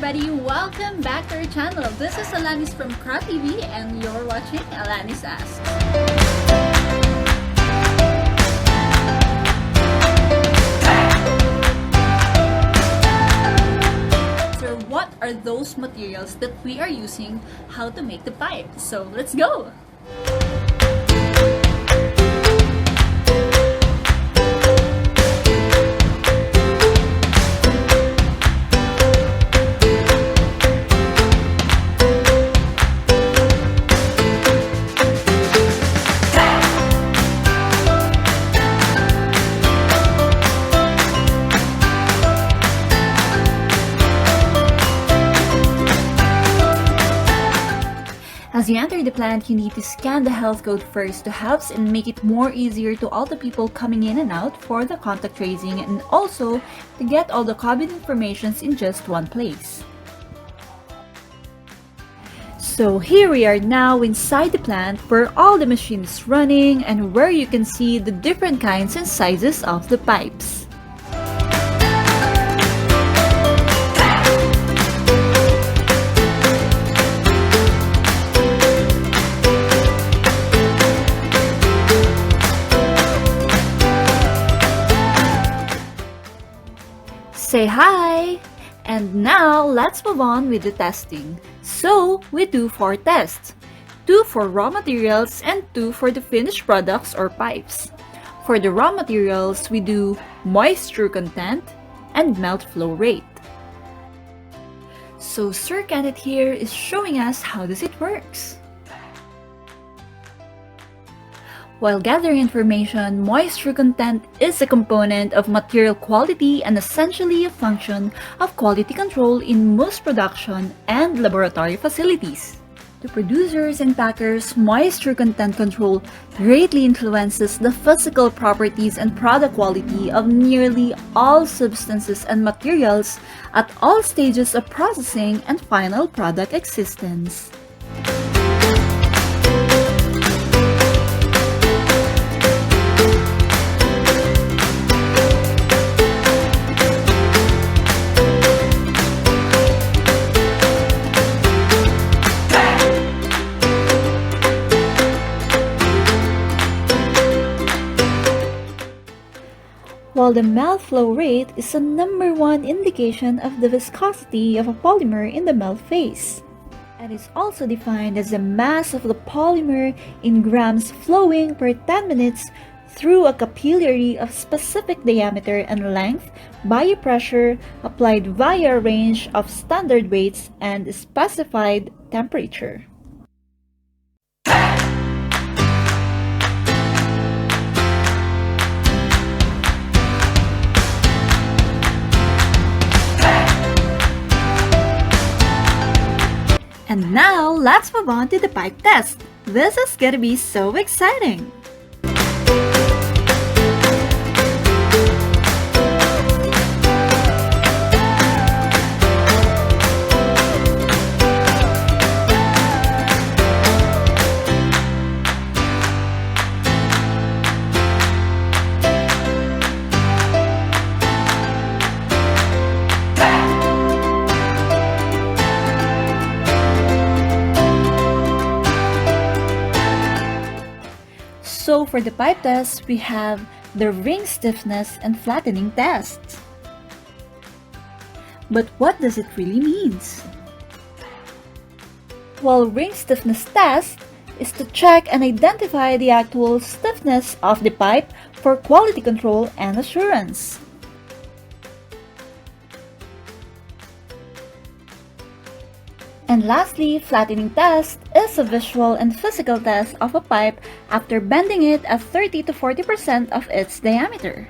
everybody, welcome back to our channel. This is Alannis from Krah TV and you're watching Alannis Asks. So what are those materials that we are using, how to make the pipe? So let's go! As you enter the plant, you need to scan the health code first to help and make it more easier to all the people coming in and out for the contact tracing, and also to get all the COVID informations in just one place. So here we are now inside the plant where all the machines running and where you can see the different kinds and sizes of the pipes. Say hi! And now let's move on with the testing. So we do 4 tests. 2 for raw materials and 2 for the finished products or pipes. For the raw materials, we do moisture content and melt flow rate. So Sir Kenneth here is showing us how does it works. While gathering information, moisture content is a component of material quality and essentially a function of quality control in most production and laboratory facilities. To producers and packers, moisture content control greatly influences the physical properties and product quality of nearly all substances and materials at all stages of processing and final product existence. While the melt flow rate is the #1 indication of the viscosity of a polymer in the melt phase. It is also defined as the mass of the polymer in grams flowing per 10 minutes through a capillary of specific diameter and length by a pressure applied via a range of standard weights and specified temperature. And now, let's move on to the pipe test. This is gonna be so exciting! So for the pipe test, we have the ring stiffness and flattening test. But what does it really mean? Well, ring stiffness test is to check and identify the actual stiffness of the pipe for quality control and assurance. And lastly, flattening test is a visual and physical test of a pipe after bending it at 30 to 40% of its diameter.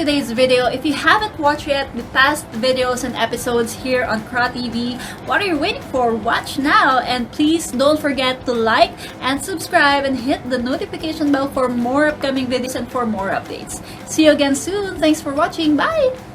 today's video. If you haven't watched yet the past videos and episodes here on Krah TV, what are you waiting for? Watch now, and please don't forget to like and subscribe and hit the notification bell for more upcoming videos and for more updates. See you again soon. Thanks for watching. Bye!